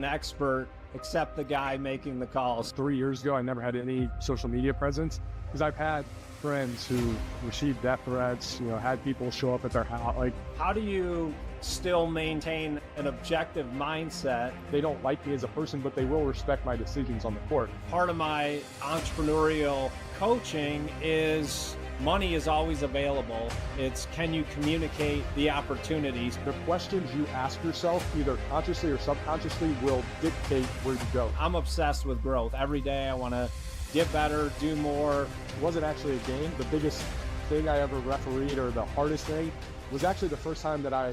an expert except the guy making the calls. 3 years ago, I never had any social media presence because I've had friends who received death threats, had people show up at their house. How do you still maintain an objective mindset? They don't like me as a person, but they will respect my decisions on the court. Part of my entrepreneurial coaching is money is always available. It's can you communicate the opportunities? The questions you ask yourself, either consciously or subconsciously, will dictate where you go. I'm obsessed with growth. Every day I want to get better, do more. It wasn't actually a game. The biggest thing I ever refereed, or the hardest thing, was actually the first time that I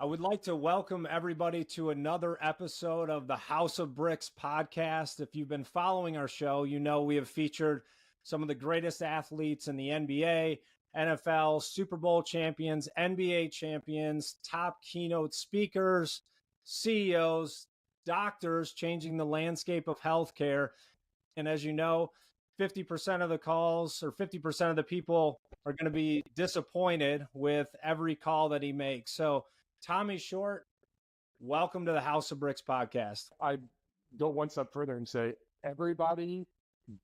would like to welcome everybody to another episode of the House of Bricks podcast. If you've been following our show, you know we have featured some of the greatest athletes in the NBA, NFL, Super Bowl champions, NBA champions, top keynote speakers, CEOs, doctors changing the landscape of healthcare. And as you know, 50% of the calls or 50% of the people are going to be disappointed with every call that he makes. So Tommy Short, welcome to the House of Bricks podcast. I go one step further and say everybody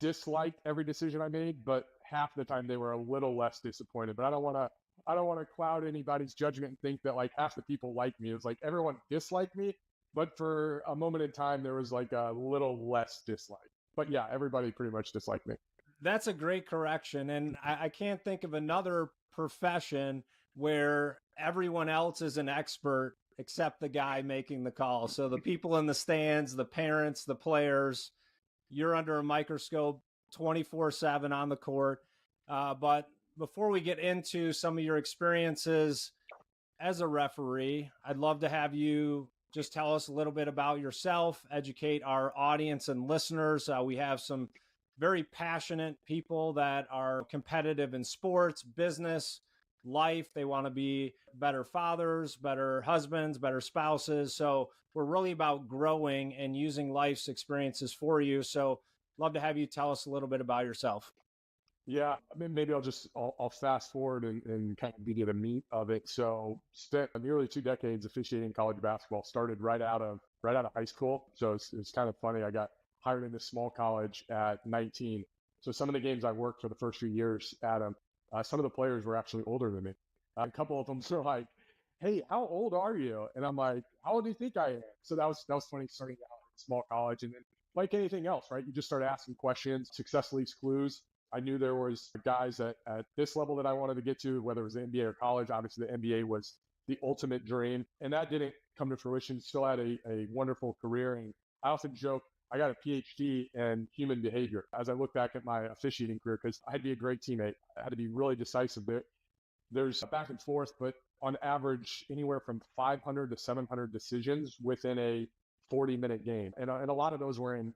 disliked every decision I made, but half the time they were a little less disappointed. But I don't want to cloud anybody's judgment and think that like half the people like me. It's like everyone disliked me, but for a moment in time there was like a little less dislike. But yeah, everybody pretty much disliked me. That's a great correction, and I can't think of another profession where everyone else is an expert except the guy making the call. So the people in the stands, the parents, the players, you're under a microscope 24/7 on the court. But before we get into some of your experiences as a referee, I'd love to have you just tell us a little bit about yourself, educate our audience and listeners. We have some very passionate people that are competitive in sports, business, life. They want to be better fathers, better husbands, better spouses. So we're really about growing and using life's experiences for you. So love to have you tell us a little bit about yourself. Yeah, I mean, maybe I'll fast forward and kind of give you the meat of it. So spent nearly 2 decades officiating college basketball. Started right out of high school. So it's kind of funny. I got hired in this small college at 19. So some of the games I worked for the first few years at them, some of the players were actually older than me. A couple of them were like, "Hey, how old are you?" And I'm like, "How old do you think I am?" So that was funny starting out at a small college. And then like anything else, right? You just start asking questions. Success leaves clues. I knew there was guys at this level that I wanted to get to, whether it was the NBA or college. Obviously, the NBA was the ultimate dream. And that didn't come to fruition. Still had a wonderful career. And I often joke, I got a PhD in human behavior as I look back at my officiating career, because I had to be a great teammate. I had to be really decisive. There's back and forth, but on average, anywhere from 500 to 700 decisions within a 40-minute game. And a lot of those were in,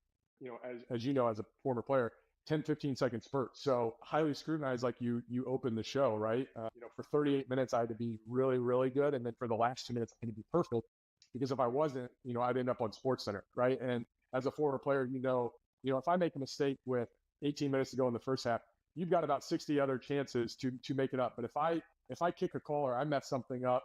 as you know, as a former player, 10, 15-second spurts. So highly scrutinized, like you opened the show, right? For 38 minutes, I had to be really, really good. And then for the last 2 minutes, I had to be perfect, because if I wasn't, I'd end up on SportsCenter, right? And as a former player, if I make a mistake with 18 minutes to go in the first half, you've got about 60 other chances to make it up. But if I kick a call or I mess something up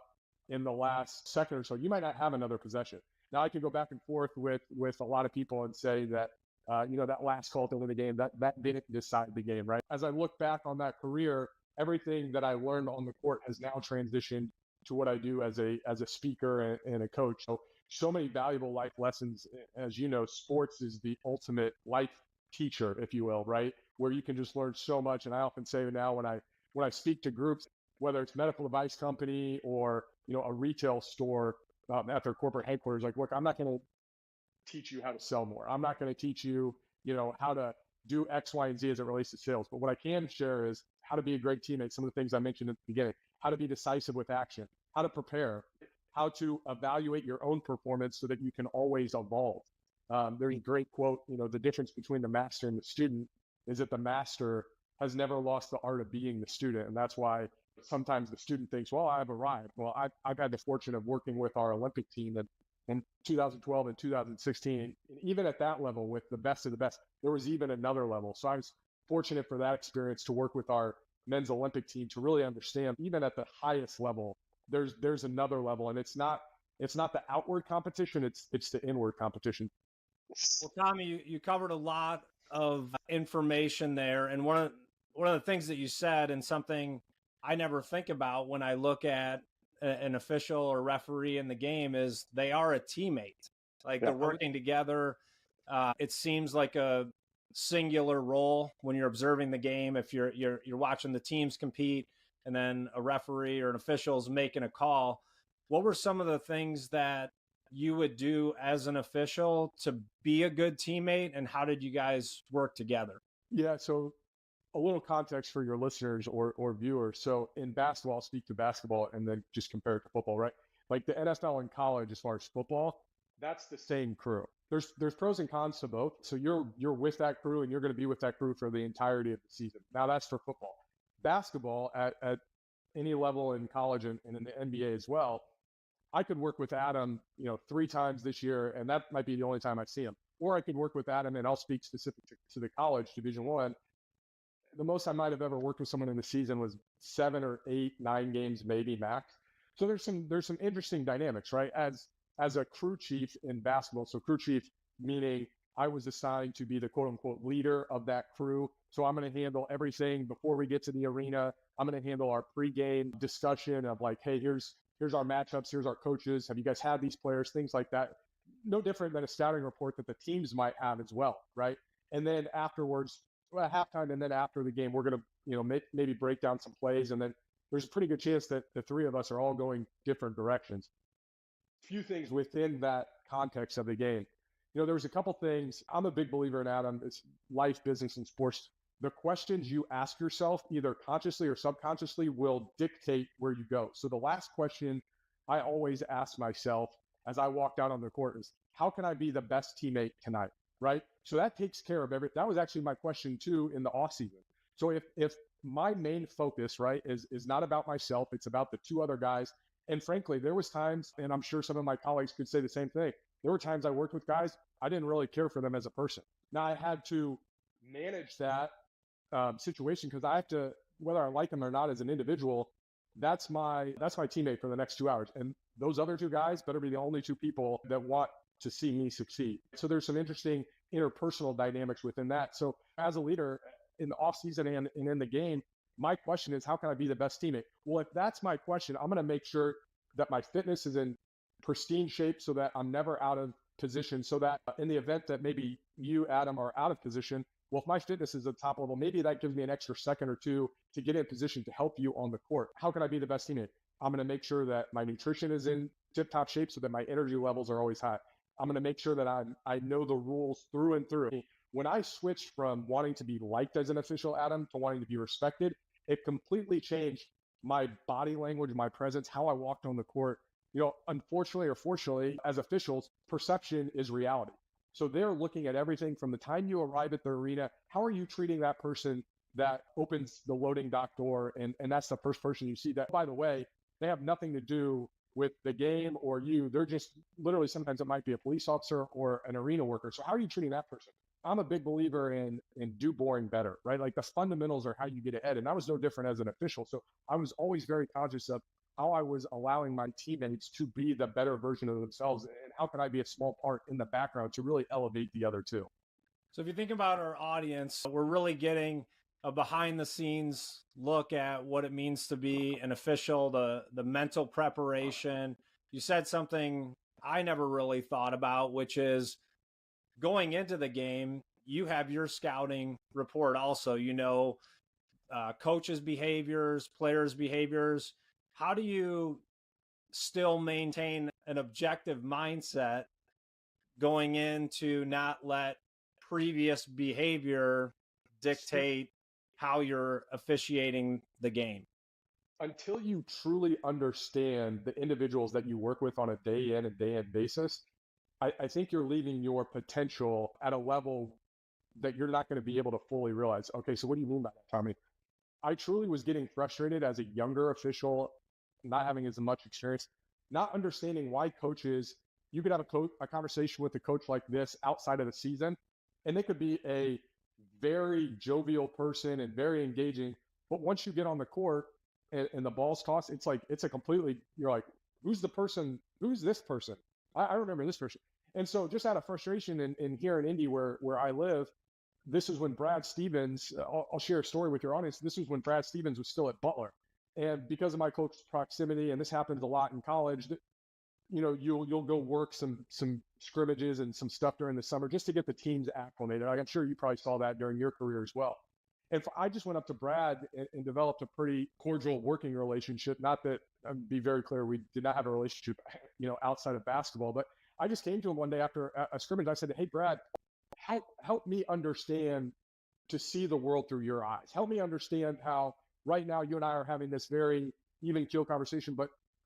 in the last second or so, you might not have another possession. Now I can go back and forth with a lot of people and say that, that last call to win the game, that didn't decide the game, right? As I look back on that career, everything that I learned on the court has now transitioned to what I do as a speaker and a coach. So many valuable life lessons. As you know, sports is the ultimate life teacher, if you will, right? Where you can just learn so much. And I often say now when I speak to groups, whether it's medical device company or, a retail store at their corporate headquarters, like, look, I'm not going to teach you how to sell more. I'm not going to teach you, how to do X, Y, and Z as it relates to sales. But what I can share is how to be a great teammate. Some of the things I mentioned at the beginning, how to be decisive with action, how to prepare, how to evaluate your own performance so that you can always evolve. There's a great quote, the difference between the master and the student is that the master has never lost the art of being the student. And that's why sometimes the student thinks, well, I've arrived. Well, I've had the fortune of working with our Olympic team in 2012 and 2016. And even at that level with the best of the best, there was even another level. So I was fortunate for that experience to work with our men's Olympic team to really understand, even at the highest level, there's another level, and it's not the outward competition, it's the inward competition. Well, Tommy, you covered a lot of information there, and one of the things that you said, and something I never think about when I look at an official or referee in the game, is they are a teammate. Like they're working together. It seems like a singular role when you're observing the game. If you're watching the teams compete, and then a referee or an official is making a call, what were some of the things that you would do as an official to be a good teammate, and how did you guys work together? Yeah, so a little context for your listeners or viewers. So in basketball, I'll speak to basketball and then just compare it to football, right? Like the NFL and college, as far as football, that's the same crew. There's pros and cons to both. So you're with that crew, and you're going to be with that crew for the entirety of the season. Now that's for football. Basketball at any level in college and in the NBA as well, I could work with Adam, 3 times this year, and that might be the only time I see him. Or I could work with Adam, and I'll speak specific to the college Division I. The most I might have ever worked with someone in the season was 7 or 8, 9 games, maybe max. So there's some interesting dynamics, right? As a crew chief in basketball, so crew chief meaning I was assigned to be the quote unquote leader of that crew. So I'm going to handle everything before we get to the arena. I'm going to handle our pregame discussion of like, hey, here's our matchups, here's our coaches, have you guys had these players, things like that. No different than a scouting report that the teams might have as well, right? And then afterwards, at halftime, and then after the game, we're going to maybe break down some plays, and then there's a pretty good chance that the 3 of us are all going different directions. Few things within that context of the game. There was a couple things. I'm a big believer in, Adam, it's life, business, and sports. The questions you ask yourself, either consciously or subconsciously, will dictate where you go. So the last question I always ask myself as I walked out on the court is, how can I be the best teammate tonight, right? So that takes care of everything. That was actually my question too in the off season. So if my main focus, right, is not about myself, it's about the 2 other guys. And frankly, there was times, and I'm sure some of my colleagues could say the same thing, there were times I worked with guys, I didn't really care for them as a person. Now I had to manage that situation, because I have to, whether I like them or not as an individual, that's my teammate for the next 2 hours. And those other 2 guys better be the only 2 people that want to see me succeed. So there's some interesting interpersonal dynamics within that. So as a leader in the off season and in the game, my question is, how can I be the best teammate? Well, if that's my question, I'm going to make sure that my fitness is in pristine shape so that I'm never out of position, so that in the event that maybe you, Adam, are out of position, well, if my fitness is at top level, maybe that gives me an extra second or 2 to get in position to help you on the court. How can I be the best teammate? I'm going to make sure that my nutrition is in tip-top shape so that my energy levels are always high. I'm going to make sure that I know the rules through and through. When I switched from wanting to be liked as an official, Adam, to wanting to be respected, it completely changed my body language, my presence, how I walked on the court. Unfortunately or fortunately, as officials, perception is reality. So they're looking at everything from the time you arrive at the arena. How are you treating that person that opens the loading dock door? And that's the first person you see. That, by the way, they have nothing to do with the game or you. They're just literally, sometimes it might be a police officer or an arena worker. So how are you treating that person? I'm a big believer in do boring better, right? Like the fundamentals are how you get ahead. And I was no different as an official. So I was always very conscious of how I was allowing my teammates to be the better version of themselves, and how can I be a small part in the background to really elevate the other 2. So if you think about our audience, we're really getting a behind the scenes look at what it means to be an official, the mental preparation. You said something I never really thought about, which is going into the game, you have your scouting report also, coaches' behaviors, players' behaviors. How do you still maintain an objective mindset going in to not let previous behavior dictate how you're officiating the game? Until you truly understand the individuals that you work with on a day in and day out basis, I think you're leaving your potential at a level that you're not going to be able to fully realize. Okay, so what do you mean by that, Tommy? I truly was getting frustrated as a younger official, not having as much experience, not understanding why coaches, you could have a conversation with a coach like this outside of the season, and they could be a very jovial person and very engaging. But once you get on the court, and the ball's tossed, it's like, you're like, who's this person? I remember this person. And so just out of frustration in here in Indy where I live, this is when Brad Stevens, I'll share a story with your audience. This was when Brad Stevens was still at Butler. And because of my close proximity, and this happens a lot in college, you'll go work some scrimmages and some stuff during the summer just to get the teams acclimated. I'm sure you probably saw that during your career as well. And I just went up to Brad and developed a pretty cordial working relationship. Not that, be very clear, we did not have a relationship, outside of basketball, but I just came to him one day after a scrimmage. I said, hey, Brad, help me understand to see the world through your eyes. Help me understand how right now you and I are having this very even keel conversation,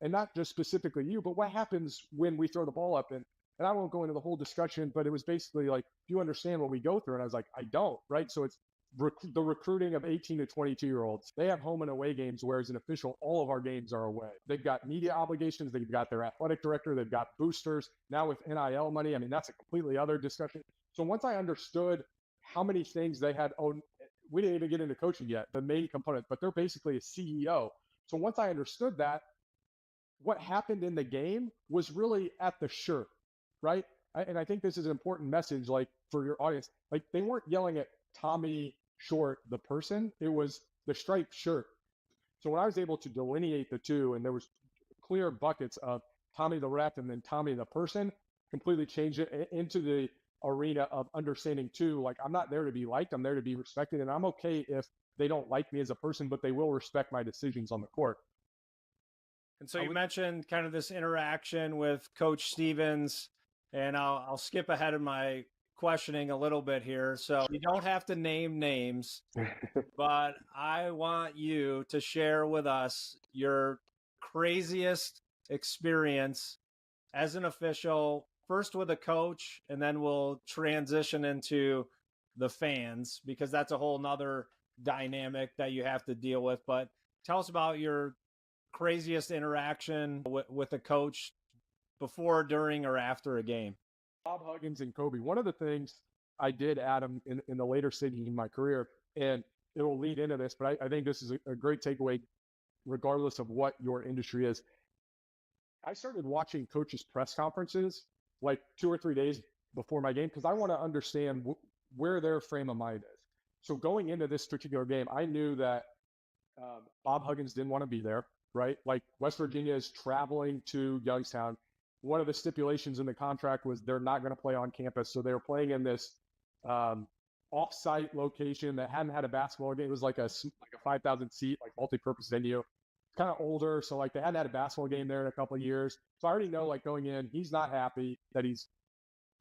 and not just specifically you, but what happens when we throw the ball up? And I won't go into the whole discussion, but it was basically like, do you understand what we go through? And I was like, I don't, right? So it's the recruiting of 18 to 22-year-olds. They have home and away games, whereas an official, all of our games are away. They've got media obligations. They've got their athletic director. They've got boosters. Now with NIL money, that's a completely other discussion. So once I understood how many things they had owned, we didn't even get into coaching yet, the main component, but they're basically a CEO. So once I understood that, what happened in the game was really at the shirt, right? And I think this is an important message, like for your audience. Like they weren't yelling at Tommy Short, the person. It was the striped shirt. So when I was able to delineate the two, and there was clear buckets of Tommy the ref and then Tommy the person, completely changed it into the arena of understanding too. Like I'm not there to be liked. I'm there to be respected, and I'm okay if they don't like me as a person, but they will respect my decisions on the court. And so you mentioned kind of this interaction with Coach Stevens, and I'll skip ahead of my questioning a little bit here. So you don't have to name names, but I want you to share with us your craziest experience as an official, first with a coach, and then we'll transition into the fans, because that's a whole nother dynamic that you have to deal with. But tell us about your craziest interaction with a coach before, during, or after a game. Bob Huggins and Kobe. One of the things I did, Adam, in the later stages in my career, and it will lead into this, but I think this is a great takeaway regardless of what your industry is. I started watching coaches' press conferences like 2 or 3 days before my game because I want to understand where their frame of mind is. So going into this particular game, I knew that Bob Huggins didn't want to be there, right? Like West Virginia is traveling to Youngstown. One of the stipulations in the contract was they're not going to play on campus. So they were playing in this off-site location that hadn't had a basketball game. It was like a 5,000 seat, like multi-purpose venue. Kind of older. So like they hadn't had a basketball game there in a couple of years. So I already know like going in, he's not happy that he's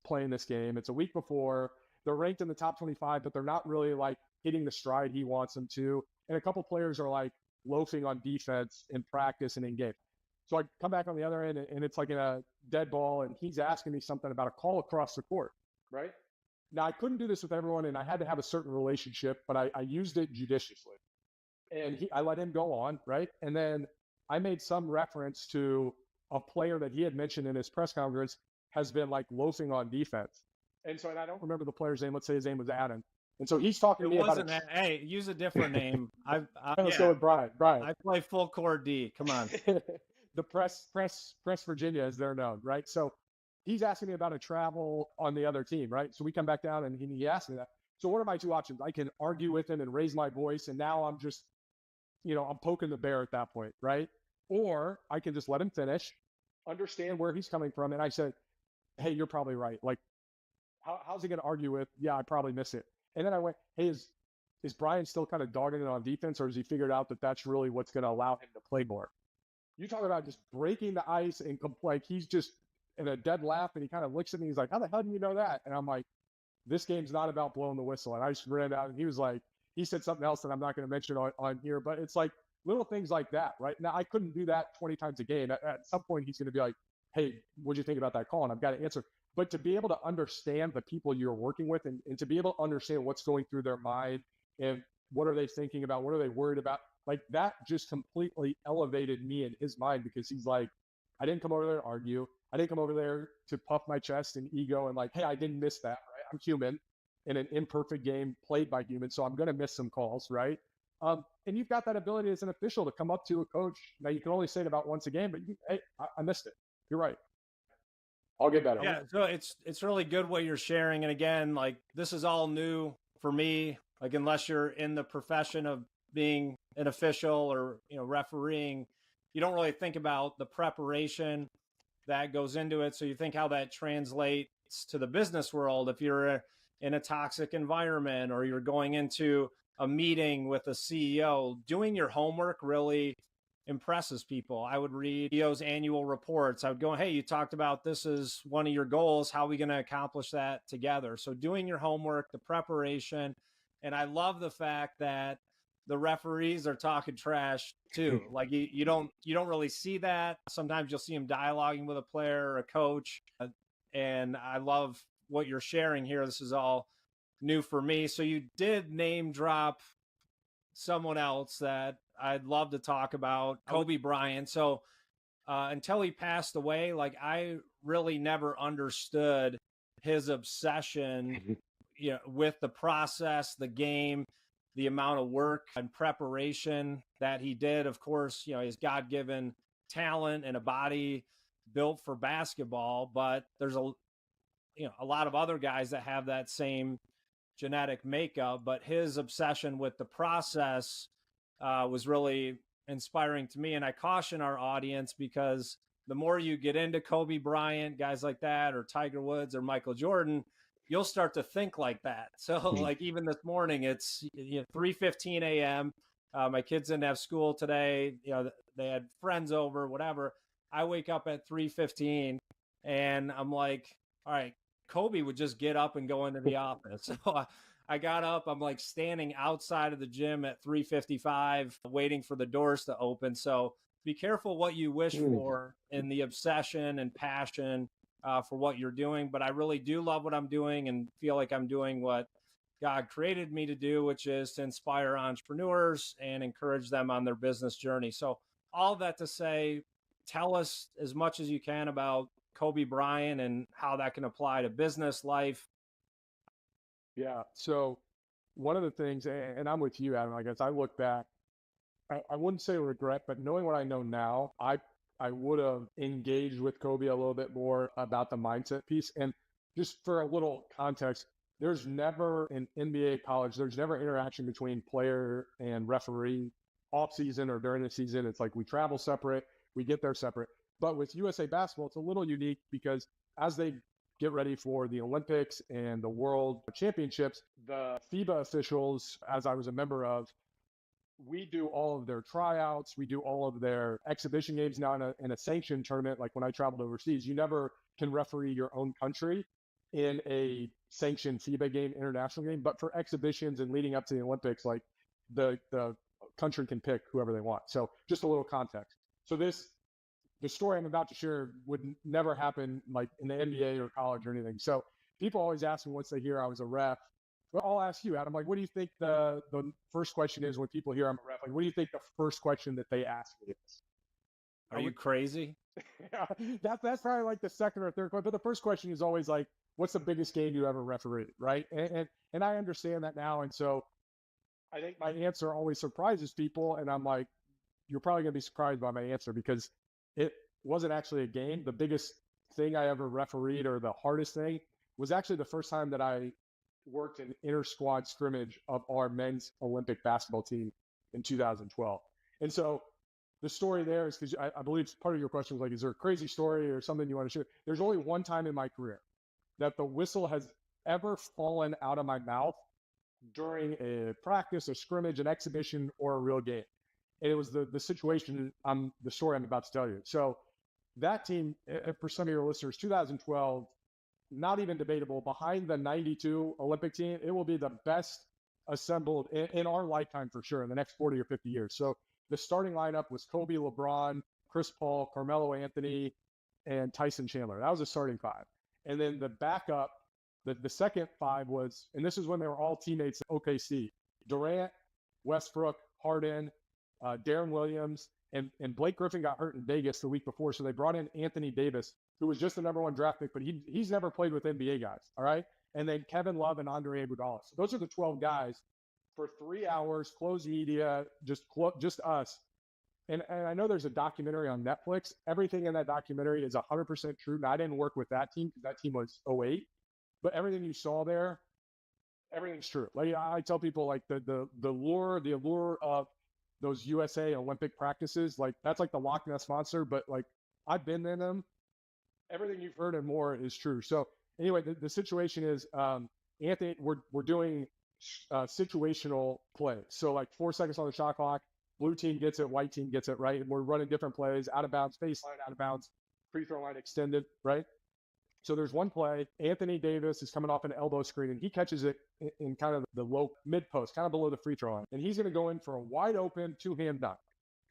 playing this game. It's a week before. They're ranked in the top 25, but they're not really like hitting the stride he wants them to. And a couple players are like loafing on defense in practice and in game. So I come back on the other end and it's like in a dead ball and he's asking me something about a call across the court, right? Now I couldn't do this with everyone and I had to have a certain relationship, but I used it judiciously. And I let him go on, right? And then I made some reference to a player that he had mentioned in his press conference has been like loafing on defense. And so, and I don't remember the player's name. Let's say his name was Adam. And so he's talking to me about it. Hey, use a different name. Let's go with Brian. I play full court D. Come on. The press Virginia, as they're known, right? So he's asking me about a travel on the other team, right? So we come back down and he asked me that. So what are my two options? I can argue with him and raise my voice, and now I'm just, I'm poking the bear at that point, right? Or I can just let him finish, understand where he's coming from. And I said, hey, you're probably right. Like, how's he going to argue with, yeah, I probably miss it. And then I went, hey, is Brian still kind of dogging it on defense, or has he figured out that that's really what's going to allow him to play more? You talk about just breaking the ice and like he's just in a dead laugh, and he kind of looks at me. He's like, how the hell do you know that? And I'm like, this game's not about blowing the whistle. And I just ran out, and he was like, he said something else that I'm not going to mention on here, but it's like little things like that, right? Now, I couldn't do that 20 times a game. At some point, he's going to be like, hey, what'd you think about that call? And I've got to answer. But to be able to understand the people you're working with and to be able to understand what's going through their mind and what are they thinking about, what are they worried about, like that just completely elevated me in his mind, because he's like, I didn't come over there to argue. I didn't come over there to puff my chest and ego and like, hey, I didn't miss that, right? I'm human in an imperfect game played by humans, so I'm going to miss some calls, right? And you've got that ability as an official to come up to a coach. Now, you can only say it about once a game, but hey, I missed it. You're right. I'll get better. Yeah, so it's really good what you're sharing. And again, like this is all new for me. Like unless you're in the profession of being an official or refereeing, you don't really think about the preparation that goes into it. So you think how that translates to the business world. If you're in a toxic environment or you're going into a meeting with a CEO, doing your homework really impresses people. I would read CEO's annual reports. I would go, hey, you talked about this is one of your goals. How are we going to accomplish that together? So doing your homework, the preparation. And I love the fact that the referees are talking trash too. Like you don't really see that. Sometimes you'll see them dialoguing with a player or a coach. And I love what you're sharing here. This is all new for me. So you did name drop someone else that I'd love to talk about, Kobe Bryant. So until he passed away, like I really never understood his obsession, with the process, the game, the amount of work and preparation that he did. Of course, his God-given talent and a body built for basketball, but there's a lot of other guys that have that same genetic makeup, but his obsession with the process was really inspiring to me. And I caution our audience because the more you get into Kobe Bryant, guys like that, or Tiger Woods or Michael Jordan, you'll start to think like that. So like even this morning, it's 3:15 a.m. My kids didn't have school today. They had friends over, whatever. I wake up at 3:15 and I'm like, all right, Kobe would just get up and go into the office. So I got up. I'm like standing outside of the gym at 3:55, waiting for the doors to open. So be careful what you wish for in the obsession and passion for what you're doing. But I really do love what I'm doing and feel like I'm doing what God created me to do, which is to inspire entrepreneurs and encourage them on their business journey. So all that to say, tell us as much as you can about Kobe Bryant and how that can apply to business life. Yeah. So one of the things, and I'm with you, Adam, I guess I look back, I wouldn't say regret, but knowing what I know now, I would have engaged with Kobe a little bit more about the mindset piece. And just for a little context, there's never in NBA college, there's never interaction between player and referee off season or during the season. It's like we travel separate, we get there separate. But with USA Basketball, it's a little unique because as they get ready for the Olympics and the World Championships, the FIBA officials, as I was a member of, we do all of their tryouts. We do all of their exhibition games. Now in a sanctioned tournament, like when I traveled overseas, you never can referee your own country in a sanctioned FIBA game, international game. But for exhibitions and leading up to the Olympics, like the country can pick whoever they want. So just a little context. So the story I'm about to share would never happen like in the NBA or college or anything. So people always ask me once they hear I was a ref. Well, I'll ask you, Adam, like, what do you think the first question is when people hear I'm a ref? Like, what do you think the first question that they ask me is? Are you crazy? Yeah, that's probably like the second or third question. But the first question is always like, what's the biggest game you ever refereed, right? And I understand that now. And so I think my answer always surprises people. And I'm like, you're probably going to be surprised by my answer because it wasn't actually a game. The biggest thing I ever refereed, or the hardest thing, was actually the first time that I worked an inter-squad scrimmage of our men's Olympic basketball team in 2012. And so the story there is because I believe part of your question was like, is there a crazy story or something you want to share? There's only one time in my career that the whistle has ever fallen out of my mouth during a practice, a scrimmage, an exhibition, or a real game. And it was the situation, the story I'm about to tell you. So that team, for some of your listeners, 2012, not even debatable, behind the 92 Olympic team, it will be the best assembled in our lifetime for sure in the next 40 or 50 years. So the starting lineup was Kobe, LeBron, Chris Paul, Carmelo Anthony, and Tyson Chandler. That was a starting five. And then the backup, the second five was, and this is when they were all teammates at OKC, Durant, Westbrook, Harden, Darren Williams, and Blake Griffin got hurt in Vegas the week before. So they brought in Anthony Davis, who was just the number one draft pick, but he's never played with NBA guys. All right. And then Kevin Love and Andre Iguodala. So those are the 12 guys. for 3 hours, closed media, just us. And I know there's a documentary on Netflix. Everything in that documentary is 100% true. Now, I didn't work with that team because that team was 08, but everything you saw there, everything's true. Like I tell people, like the allure of those USA Olympic practices, like that's like the Loch Ness monster, but like I've been in them. Everything you've heard and more is true. So anyway, the situation is, Anthony, we're doing situational play. So like 4 seconds on the shot clock, blue team gets it, white team gets it, right? And we're running different plays, out of bounds, baseline, out of bounds, free throw line extended, right? So there's one play, Anthony Davis is coming off an elbow screen and he catches it in kind of the low mid post, kind of below the free throw line. And he's going to go in for a wide open 2-hand dunk.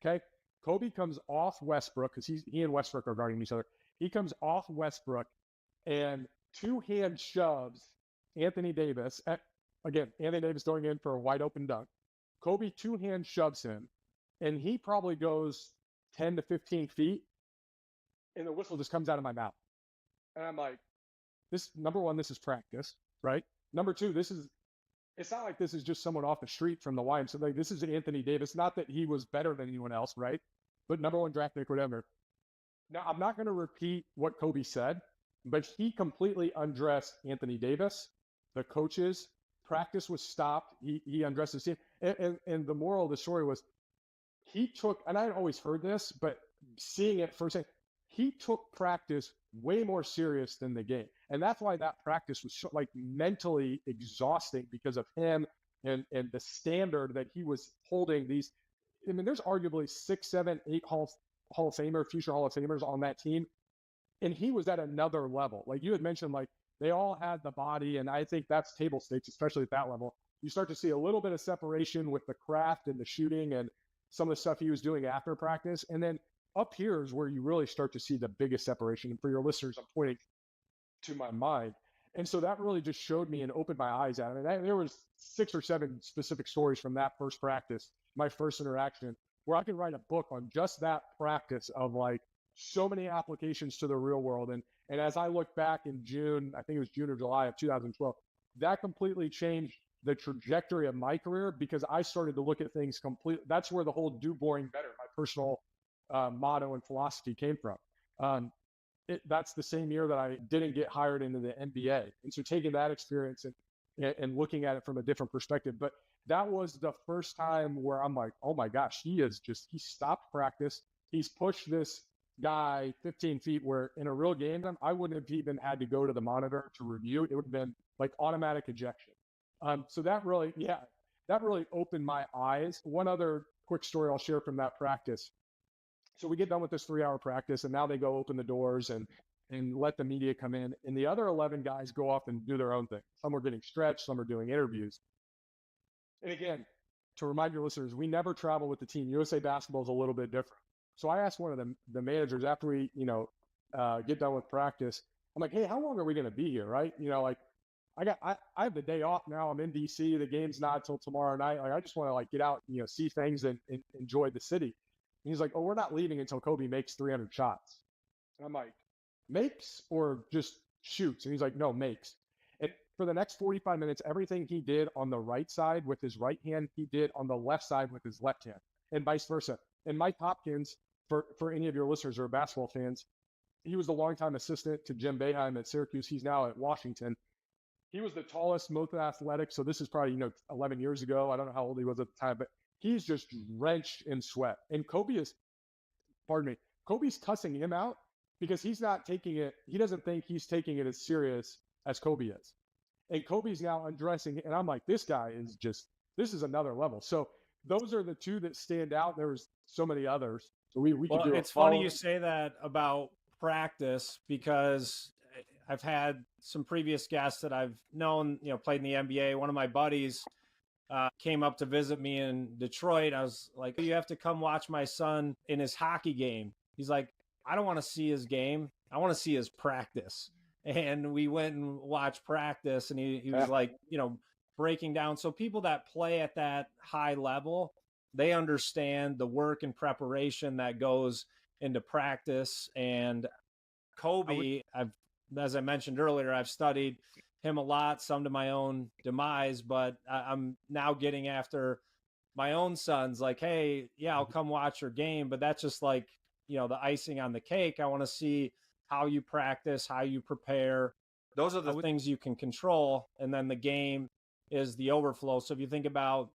Okay. Kobe comes off Westbrook because he and Westbrook are guarding each other. He comes off Westbrook and 2-hand shoves Anthony Davis. Again, Anthony Davis going in for a wide open dunk. Kobe 2-hand shoves him and he probably goes 10 to 15 feet and the whistle just comes out of my mouth. And I'm like, number one, this is practice, right? Number two, it's not like this is just someone off the street from the YMCA. Like, this is Anthony Davis. Not that he was better than anyone else, right? But number one draft pick, whatever. Now, I'm not going to repeat what Kobe said, but he completely undressed Anthony Davis, the coaches. Practice was stopped. He undressed his team. And the moral of the story was he took, and I had always heard this, but seeing it firsthand, he took practice way more serious than the game. And that's why that practice was so, like, mentally exhausting because of him and the standard that he was holding these. I mean, there's arguably 6, 7, 8 Hall of Famer, future Hall of Famers on that team. And he was at another level. Like you had mentioned, like they all had the body. And I think that's table stakes, especially at that level. You start to see a little bit of separation with the craft and the shooting and some of the stuff he was doing after practice. And then up here is where you really start to see the biggest separation. And for your listeners, I'm pointing to my mind. And so that really just showed me and opened my eyes at it. And there was 6 or 7 specific stories from that first practice, my first interaction, where I could write a book on just that practice of like so many applications to the real world. And as I look back in June, I think it was June or July of 2012, that completely changed the trajectory of my career because I started to look at things completely. That's where the whole do boring better, my personal motto and philosophy came from. That's the same year that I didn't get hired into the NBA. And so taking that experience and looking at it from a different perspective, but that was the first time where I'm like, oh my gosh, he stopped practice. He's pushed this guy 15 feet where in a real game, I wouldn't have even had to go to the monitor to review. It would have been like automatic ejection. So that really opened my eyes. One other quick story I'll share from that practice. So we get done with this 3-hour practice and now they go open the doors and let the media come in. And the other 11 guys go off and do their own thing. Some are getting stretched, some are doing interviews. And again, to remind your listeners, we never travel with the team. USA Basketball is a little bit different. So I asked one of the managers after we, get done with practice, I'm like, hey, how long are we going to be here? Right. Like I have the day off now. I'm in DC. The game's not till tomorrow night. Like, I just want to like get out, see things and enjoy the city. And he's like, oh, we're not leaving until Kobe makes 300 shots. And I'm like, makes or just shoots? And he's like, no, makes. And for the next 45 minutes, everything he did on the right side with his right hand, he did on the left side with his left hand, and vice versa. And Mike Hopkins, for any of your listeners who are basketball fans, he was the longtime assistant to Jim Boeheim at Syracuse. He's now at Washington. He was the tallest, most athletic. So this is probably, 11 years ago. I don't know how old he was at the time, but he's just drenched in sweat. And Kobe's cussing him out because he's not taking it. He doesn't think he's taking it as serious as Kobe is. And Kobe's now undressing. And I'm like, this guy is this is another level. So those are the two that stand out. There was so many others. So we could do it's funny you say that about practice because I've had some previous guests that I've known, played in the NBA. One of my buddies came up to visit me in Detroit. I was like, you have to come watch my son in his hockey game. He's like, I don't want to see his game. I want to see his practice. And we went and watched practice and he was like, breaking down. So people that play at that high level, they understand the work and preparation that goes into practice. And Kobe, as I mentioned earlier, I've studied him a lot, some to my own demise, but I'm now getting after my own sons, like, hey, yeah, I'll come watch your game, but that's just like, the icing on the cake. I want to see how you practice, how you prepare. Those are the things you can control. And then the game is the overflow. So if you think about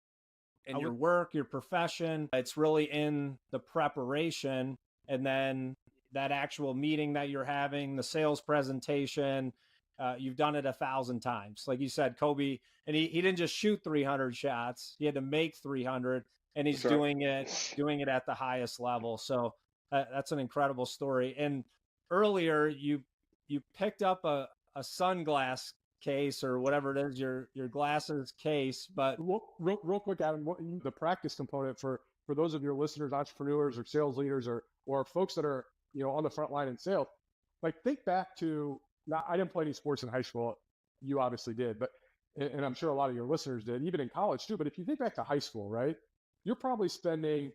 in your work, your profession, it's really in the preparation, and then that actual meeting that you're having, the sales presentation, you've done it 1,000 times. Like you said, Kobe, and he didn't just shoot 300 shots. He had to make 300, and he's doing it at the highest level. So that's an incredible story. And earlier you picked up a sunglass case or whatever it is, your glasses case. But real quick, Adam, the practice component for those of your listeners, entrepreneurs or sales leaders or folks that are, on the front line in sales, like think back to, I didn't play any sports in high school. You obviously did, and I'm sure a lot of your listeners did, even in college too. But if you think back to high school, right, you're probably spending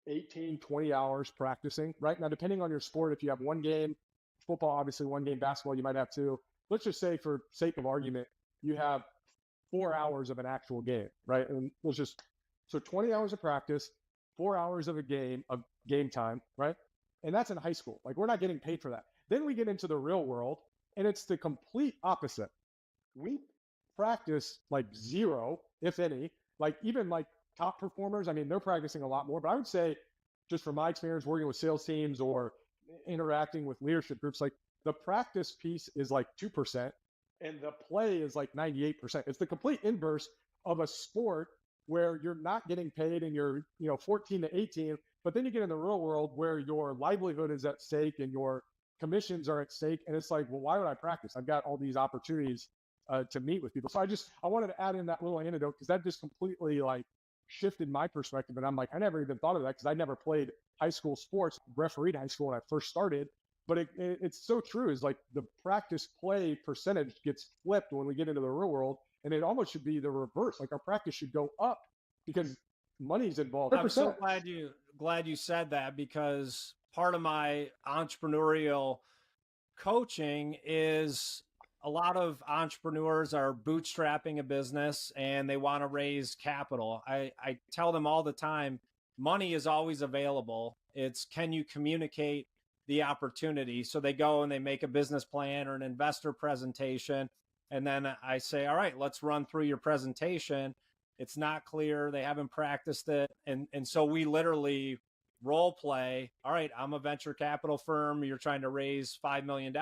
18, 20 hours practicing, right? Now, depending on your sport, if you have one game, football, obviously one game, basketball, you might have two. Let's just say for sake of argument, you have 4 hours of an actual game, right? And so 20 hours of practice, 4 hours of game time, right? And that's in high school. Like, we're not getting paid for that. Then we get into the real world, and it's the complete opposite. We practice like zero, if any, like even like top performers. I mean, they're practicing a lot more, but I would say just from my experience working with sales teams or interacting with leadership groups, like the practice piece is like 2% and the play is like 98%. It's the complete inverse of a sport where you're not getting paid and you're, 14 to 18, but then you get in the real world where your livelihood is at stake and your commissions are at stake. And it's like, well, why would I practice? I've got all these opportunities to meet with people. So I wanted to add in that little anecdote because that just completely like shifted my perspective. And I'm like, I never even thought of that because I never played high school sports, refereed high school when I first started. But it's so true, is like the practice play percentage gets flipped when we get into the real world. And it almost should be the reverse. Like our practice should go up because money's involved. 100%. I'm so glad you said that, because part of my entrepreneurial coaching is a lot of entrepreneurs are bootstrapping a business and they want to raise capital. I tell them all the time, money is always available. It's, can you communicate the opportunity? So they go and they make a business plan or an investor presentation. And then I say, all right, let's run through your presentation. It's not clear. They haven't practiced it. And so we literally role play. All right, I'm a venture capital firm. You're trying to raise $5 million.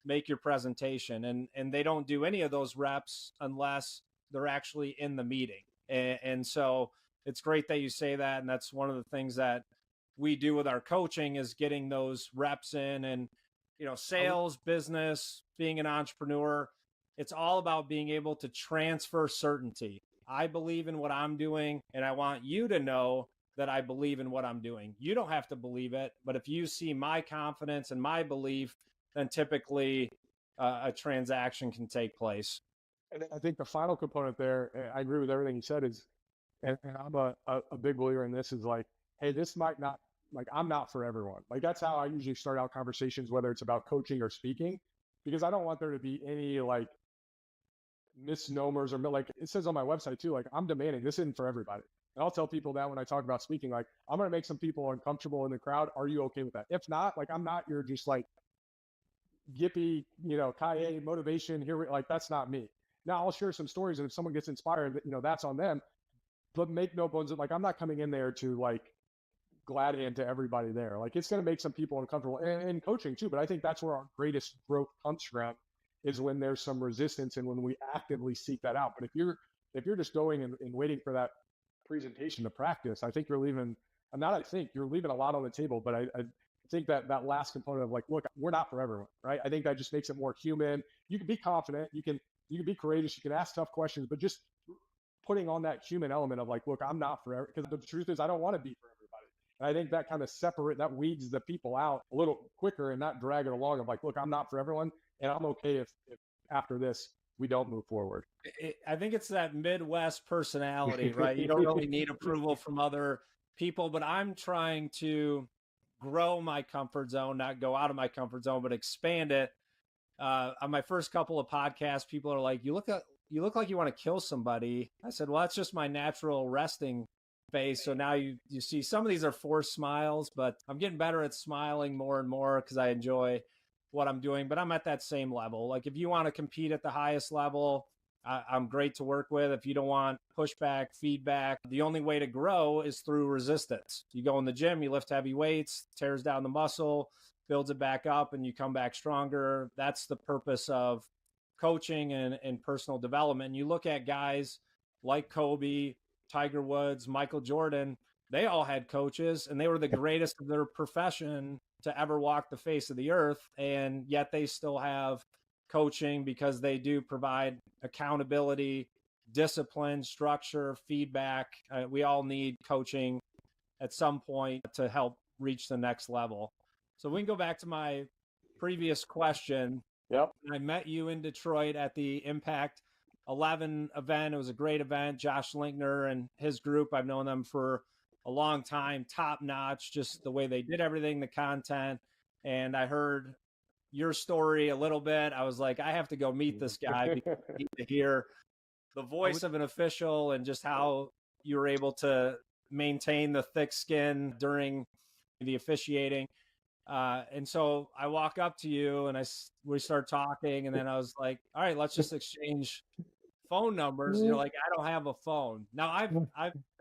Make your presentation. And they don't do any of those reps unless they're actually in the meeting. And so it's great that you say that. And that's one of the things that we do with our coaching is getting those reps in. And, sales, business, being an entrepreneur, it's all about being able to transfer certainty. I believe in what I'm doing, and I want you to know that I believe in what I'm doing. You don't have to believe it, but if you see my confidence and my belief, then typically a transaction can take place. And I think the final component there, I agree with everything you said, is, and I'm a big believer in this, is like, hey, this might not, like, I'm not for everyone. Like, that's how I usually start out conversations, whether it's about coaching or speaking, because I don't want there to be any like misnomers or like it says on my website too, like I'm demanding this isn't for everybody. And I'll tell people that when I talk about speaking, like I'm going to make some people uncomfortable in the crowd. Are you okay with that? If not, like I'm not your just like yippee, kaye motivation here. Like that's not me. Now I'll share some stories, and if someone gets inspired, that's on them. But make no bones, like I'm not coming in there to like glad hand to everybody there. Like it's going to make some people uncomfortable, and coaching too. But I think that's where our greatest growth comes from, is when there's some resistance and when we actively seek that out. But if you're just going and waiting for that presentation to practice, I think you're leaving a lot on the table. But I think that last component of like, look, we're not for everyone, right? I think that just makes it more human. You can be confident, you can be courageous, you can ask tough questions, but just putting on that human element of like, look, I'm not for everyone, because the truth is I don't want to be for everybody. And I think that kind of that weeds the people out a little quicker and not drag it along of like, look, I'm not for everyone. And I'm okay if after this, we don't move forward. I think it's that Midwest personality, right? You don't really need approval from other people, but I'm trying to grow my comfort zone, not go out of my comfort zone, but expand it. On my first couple of podcasts, people are like, you look like you want to kill somebody. I said, well, that's just my natural resting face. So now you see some of these are forced smiles, but I'm getting better at smiling more and more because I enjoy what I'm doing. But I'm at that same level. Like if you want to compete at the highest level, I'm great to work with. If you don't want pushback, feedback, the only way to grow is through resistance. You go in the gym, you lift heavy weights, tears down the muscle, builds it back up, and you come back stronger. That's the purpose of coaching and personal development. And you look at guys like Kobe, Tiger Woods, Michael Jordan, they all had coaches and they were the greatest of their profession to ever walk the face of the earth. And yet they still have coaching because they do provide accountability, discipline, structure, feedback. We all need coaching at some point to help reach the next level. So we can go back to my previous question. Yep. I met you in Detroit at the Impact 11 event. It was a great event. Josh Linkner and his group, I've known them for a long time, top notch, just the way they did everything, the content. And I heard your story a little bit. I was like, I have to go meet this guy because I need to hear the voice of an official and just how you were able to maintain the thick skin during the officiating. And so I walk up to you and we start talking, and then I was like, all right, let's just exchange phone numbers. And you're like, I don't have a phone. Now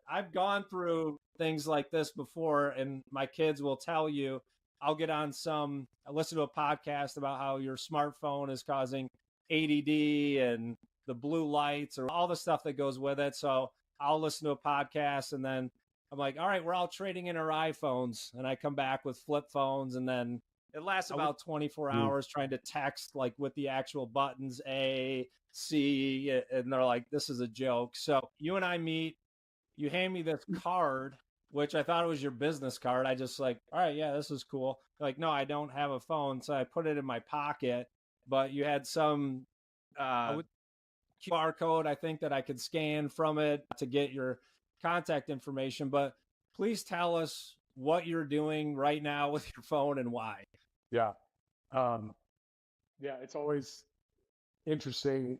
I've gone through things like this before, and my kids will tell you, I'll get on I listen to a podcast about how your smartphone is causing ADD and the blue lights or all the stuff that goes with it. So I'll listen to a podcast and then I'm like, all right, we're all trading in our iPhones. And I come back with flip phones, and then it lasts about 24 hours trying to text like with the actual buttons A, C, and they're like, this is a joke. So you and I meet, you hand me this card, which I thought it was your business card. I just like, all right, yeah, this is cool. Like, no, I don't have a phone. So I put it in my pocket, but you had some QR code, I think, that I could scan from it to get your contact information. But please tell us what you're doing right now with your phone and why. Yeah. It's always interesting,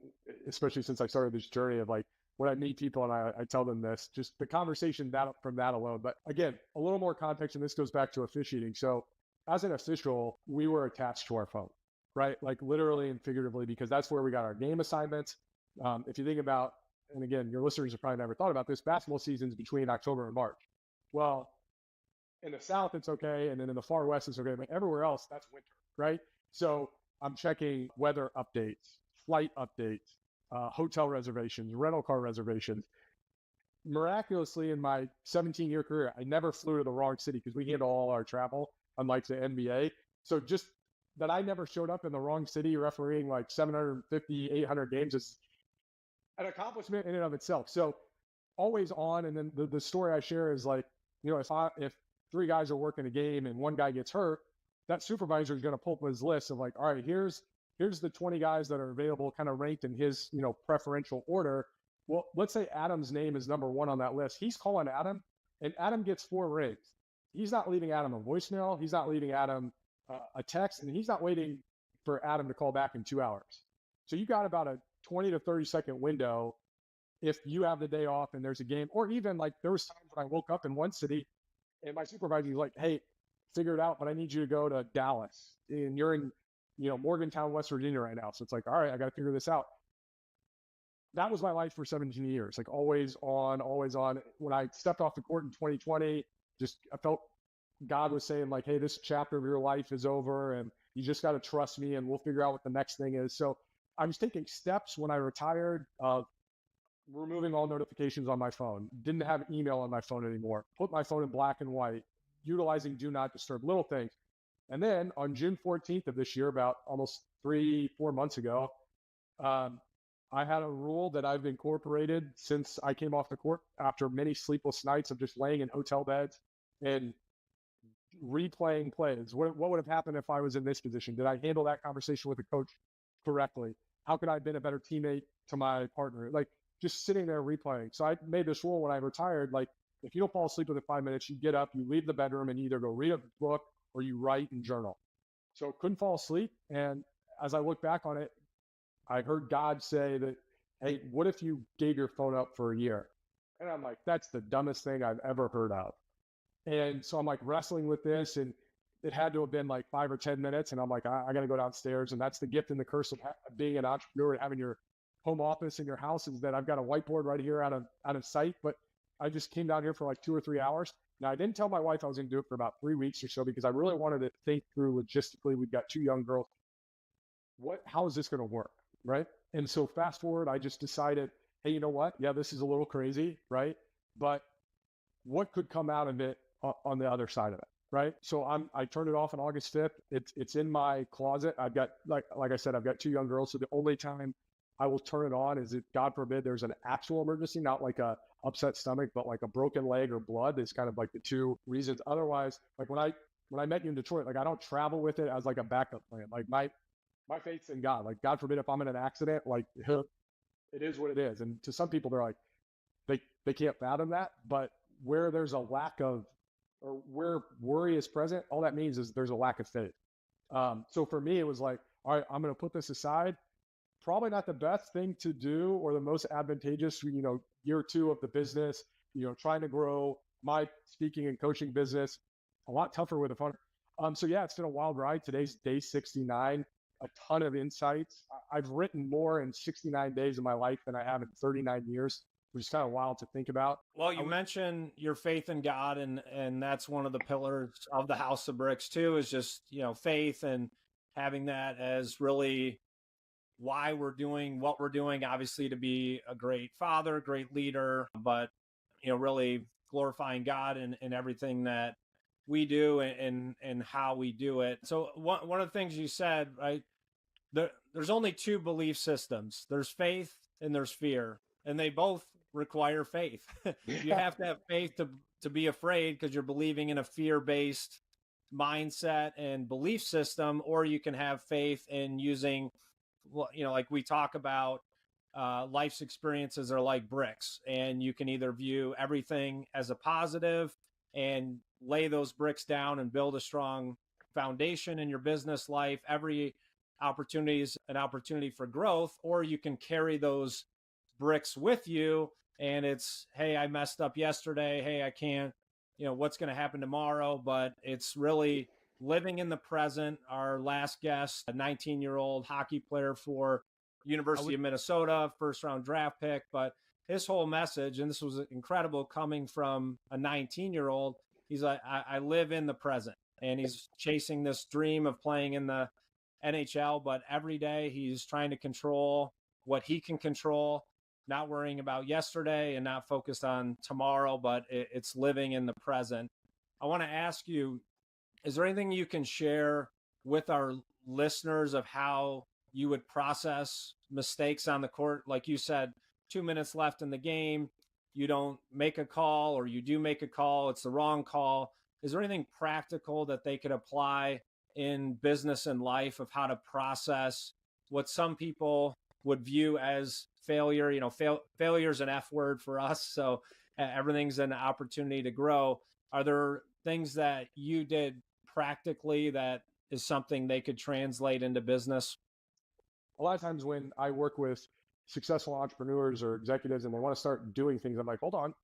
especially since I started this journey of like, when I meet people and I tell them this, just the conversation from that alone. But again, a little more context, and this goes back to officiating. So as an official, we were attached to our phone, right? Like literally and figuratively, because that's where we got our game assignments. If you think about, and again, your listeners have probably never thought about this, basketball season's between October and March. Well, in the South, it's okay. And then in the far West, it's okay. But everywhere else, that's winter, right? So I'm checking weather updates, flight updates, hotel reservations, rental car reservations. Miraculously, in my 17-year career, I never flew to the wrong city because we handle all our travel, unlike the NBA. So just that I never showed up in the wrong city refereeing like 750, 800 games is an accomplishment in and of itself. So always on. And then the story I share is like, if three guys are working a game and one guy gets hurt, that supervisor is going to pull up his list of like, all right, here's the 20 guys that are available, kind of ranked in his, preferential order. Well, let's say Adam's name is number one on that list. He's calling Adam, and Adam gets 4 rings. He's not leaving Adam a voicemail. He's not leaving Adam a text, and he's not waiting for Adam to call back in 2 hours. So you got about a 20 to 30 second window if you have the day off and there's a game. Or even like there was times when I woke up in one city and my supervisor was like, hey, figure it out, but I need you to go to Dallas. And you're in Morgantown, West Virginia right now. So it's like, all right, I got to figure this out. That was my life for 17 years, like always on, always on. When I stepped off the court in 2020, I felt God was saying like, hey, this chapter of your life is over and you just got to trust me and we'll figure out what the next thing is. So I was taking steps when I retired of removing all notifications on my phone, didn't have email on my phone anymore, put my phone in black and white, utilizing do not disturb, little things. And then on June 14th of this year, about almost 3-4 months ago, I had a rule that I've incorporated since I came off the court after many sleepless nights of just laying in hotel beds and replaying plays. What would have happened if I was in this position? Did I handle that conversation with the coach correctly? How could I have been a better teammate to my partner? Like just sitting there replaying. So I made this rule when I retired, like if you don't fall asleep within 5 minutes, you get up, you leave the bedroom and either go read a book or you write and journal. So couldn't fall asleep. And as I look back on it, I heard God say that, hey, what if you gave your phone up for a year? And I'm like, that's the dumbest thing I've ever heard of. And so I'm like wrestling with this, and it had to have been like 5 or 10 minutes. And I'm like, I got to go downstairs. And that's the gift and the curse of being an entrepreneur and having your home office in your house, is that I've got a whiteboard right here out of sight. But I just came down here for like 2 or 3 hours. Now, I didn't tell my wife I was going to do it for about 3 weeks or so, because I really wanted to think through logistically. We've got 2 young girls. How is this going to work? Right. And so fast forward, I just decided, hey, you know what? Yeah, this is a little crazy. Right. But what could come out of it on the other side of it? Right. So I turned it off on August 5th. It's in my closet. I've got, like I said, I've got 2 young girls. So the only time I will turn it on is if, God forbid, there's an actual emergency, not like a upset stomach, but like a broken leg or blood. Is kind of like the 2 reasons. Otherwise, like when I met you in Detroit, like I don't travel with it as like a backup plan. Like my faith's in God. Like, God forbid if I'm in an accident, like it is what it is. And to some people, they're like, they can't fathom that. But where there's a lack of, or where worry is present, all that means is there's a lack of faith. So for me, it was like, all right, I'm going to put this aside. Probably not the best thing to do or the most advantageous, year 2 of the business, trying to grow my speaking and coaching business, a lot tougher with a phone. So yeah, it's been a wild ride. Today's day 69. A ton of insights. I've written more in 69 days of my life than I have in 39 years, which is kind of wild to think about. Well, you mentioned your faith in God, and that's one of the pillars of the House of Bricks too, is just, faith, and having that as really why we're doing what we're doing, obviously to be a great father, great leader, but, really glorifying God in everything that we do and how we do it. So one of the things you said, right, there's only 2 belief systems. There's faith and there's fear, and they both require faith. You have to have faith to be afraid, because you're believing in a fear-based mindset and belief system, or you can have faith in using, like we talk about, life's experiences are like bricks, and you can either view everything as a positive and lay those bricks down and build a strong foundation in your business life. Every opportunity is an opportunity for growth, or you can carry those bricks with you, and it's, hey, I messed up yesterday. Hey, I can't, what's going to happen tomorrow? But it's really living in the present. Our last guest, a 19-year-old hockey player for University of Minnesota, first round draft pick, but his whole message, and this was incredible coming from a 19-year-old, he's like, I live in the present, and he's chasing this dream of playing in the NHL, but every day he's trying to control what he can control, not worrying about yesterday and not focused on tomorrow, but it's living in the present. I want to ask you, is there anything you can share with our listeners of how you would process mistakes on the court? Like you said, 2 minutes left in the game, you don't make a call, or you do make a call, it's the wrong call. Is there anything practical that they could apply in business and life of how to process what some people would view as failure? Failure is an F word for us, so everything's an opportunity to grow. Are there things that you did practically that is something they could translate into business? A lot of times when I work with successful entrepreneurs or executives and they want to start doing things, I'm like, hold on.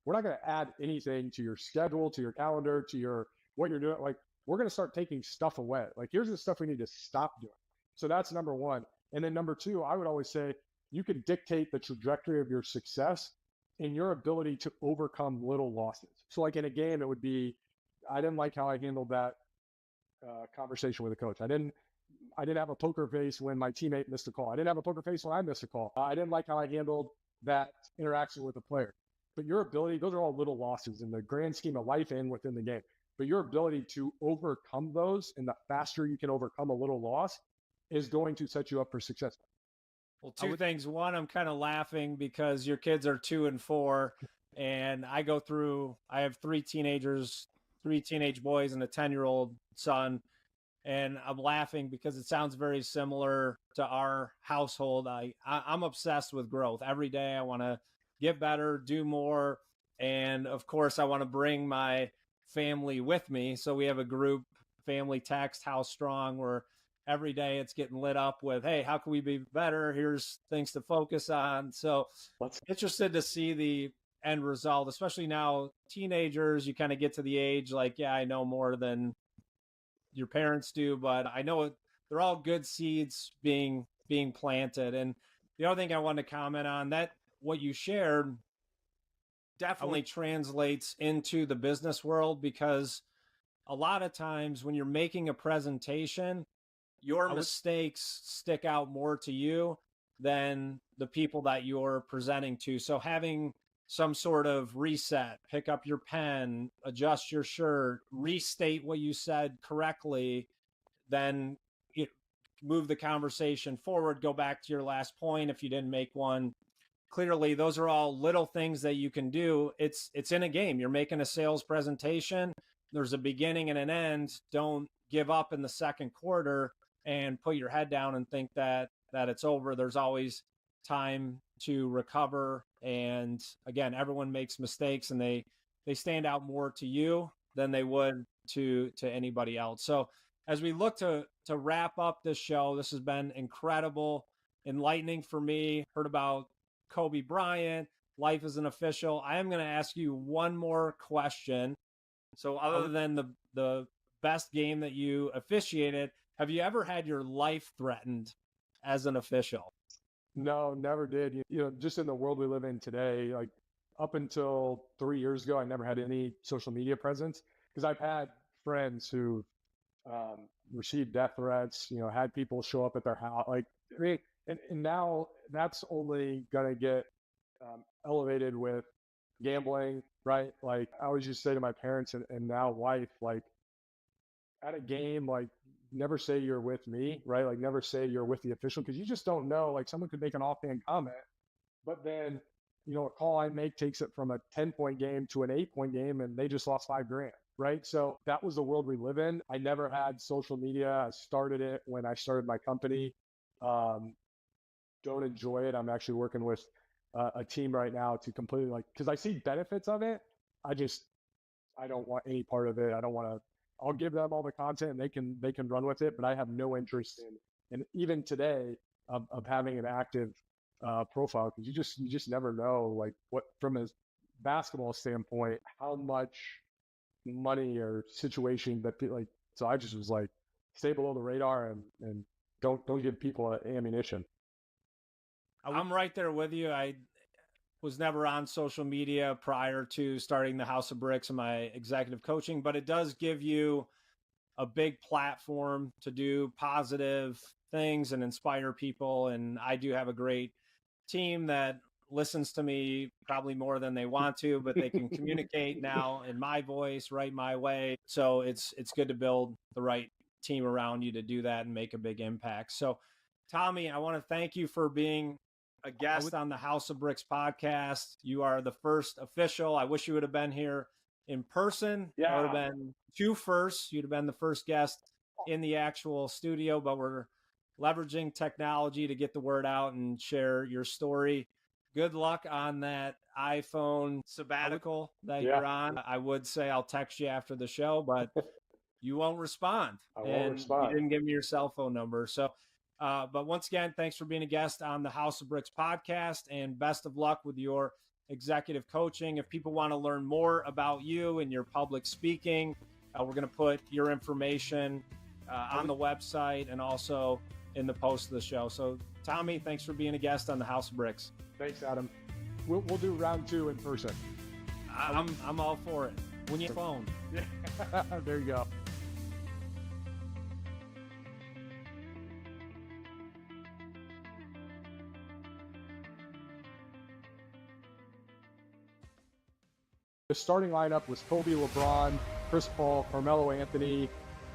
We're not going to add anything to your schedule, to your calendar, to what you're doing. Like, we're going to start taking stuff away. Like, here's the stuff we need to stop doing. So that's number 1. And then number 2, I would always say you can dictate the trajectory of your success in your ability to overcome little losses. So like in a game, it would be, I didn't like how I handled that conversation with a coach. I didn't have a poker face when my teammate missed a call. I didn't have a poker face when I missed a call. I didn't like how I handled that interaction with a player. But your ability, those are all little losses in the grand scheme of life and within the game. But your ability to overcome those, and the faster you can overcome a little loss, is going to set you up for success. Well, 2 things. One, I'm kind of laughing because your kids are 2 and 4, and I have 3 teenagers, 3 teenage boys and a 10-year-old son. And I'm laughing because it sounds very similar to our household. I'm obsessed with growth. Every day I want to get better, do more. And of course, I want to bring my family with me. So we have a group family text, How Strong, where every day it's getting lit up with, hey, how can we be better? Here's things to focus on. So interested to see the end result, especially now teenagers, you kind of get to the age like, yeah, I know more than your parents do, but I know they're all good seeds being planted. And the other thing I wanted to comment on, that what you shared definitely translates into the business world, because a lot of times when you're making a presentation, your mistakes stick out more to you than the people that you're presenting to. So having some sort of reset, pick up your pen, adjust your shirt, restate what you said correctly, then you move the conversation forward, go back to your last point if you didn't make one clearly. Those are all little things that you can do. It's in a game. You're making a sales presentation. There's a beginning and an end. Don't give up in the second quarter and put your head down and think that it's over. There's always time to recover. And again, everyone makes mistakes, and they stand out more to you than they would to anybody else. So as we look to wrap up this show, this has been incredible, enlightening for me. Heard about Kobe Bryant, life as an official. I am going to ask you one more question. So other than the best game that you officiated, have you ever had your life threatened as an official? No, never did. You know, just in the world we live in today, like up until 3 years ago, I never had any social media presence, because I've had friends who received death threats, you know, had people show up at their house. Like, and now that's only going to get elevated with gambling, right? Like, I always just say to my parents and now wife, like, at a game, like, never say you're with me, right? Like, never say you're with the official, because you just don't know. Like, someone could make an offhand comment, but then, you know, a call I make takes it from a 10-point game to an 8-point game, and they just lost $5,000, right? So that was the world we live in. I never had social media. I started it when I started my company. Don't enjoy it. I'm actually working with a team right now to completely, like, because I see benefits of it. I don't want any part of it. I don't want to. I'll give them all the content, and they can run with it, but I have no interest in even today of having an active profile, because you just never know, like, what, from a basketball standpoint, how much money or situation that people, like. So I just was like, stay below the radar and don't give people ammunition. I'm right there with you. I was never on social media prior to starting the House of Bricks and my executive coaching, but it does give you a big platform to do positive things and inspire people. And I do have a great team that listens to me probably more than they want to, but they can communicate now in my voice, right my way. So it's good to build the right team around you to do that and make a big impact. So Tommy, I want to thank you for being a guest on the House of Bricks podcast. You are the first official. I wish you would have been here in person. Yeah. That would have been two firsts. You'd have been the first guest in the actual studio, but we're leveraging technology to get the word out and share your story. Good luck on that iPhone sabbatical that you're on. I would say I'll text you after the show, but you won't respond. I won't respond. You didn't give me your cell phone number. So, but once again, thanks for being a guest on the House of Bricks podcast, and best of luck with your executive coaching. If people want to learn more about you and your public speaking, we're going to put your information on the website and also in the post of the show. So Tommy, thanks for being a guest on the House of Bricks. Thanks, Adam. We'll do round 2 in person. I'm all for it. When you phone. There you go. The starting lineup was Kobe, LeBron, Chris Paul, Carmelo Anthony,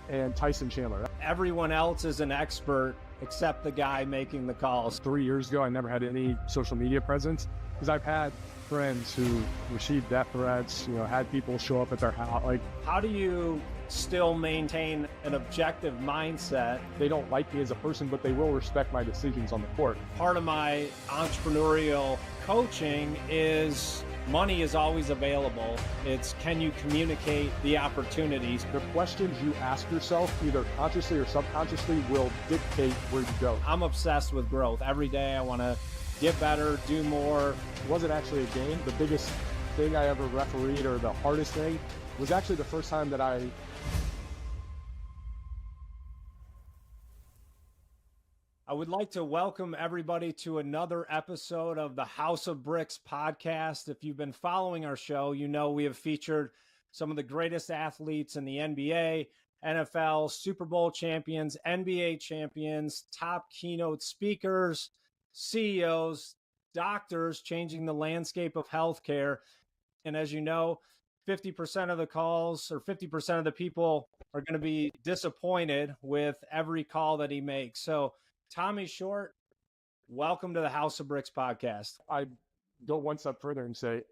and Tyson Chandler. Everyone else is an expert except the guy making the calls. 3 years ago, I never had any social media presence, because I've had friends who received death threats, you know, had people show up at their house. Like, how do you still maintain an objective mindset? They don't like me as a person, but they will respect my decisions on the court. Part of my entrepreneurial coaching is money is always available. It's can you communicate the opportunities? The questions you ask yourself, either consciously or subconsciously, will dictate where you go. I'm obsessed with growth. Every day I want to get better, do more. It wasn't actually a game. The biggest thing I ever refereed, or the hardest thing, was actually the first time that I would like to welcome everybody to another episode of the House of Bricks podcast. If you've been following our show, you know we have featured some of the greatest athletes in the NBA, NFL, Super Bowl champions, NBA champions, top keynote speakers, CEOs, doctors changing the landscape of healthcare. And as you know, 50% of the calls or 50% of the people are going to be disappointed with every call that he makes. So Tommy Short, welcome to the House of Bricks podcast. go one step further and say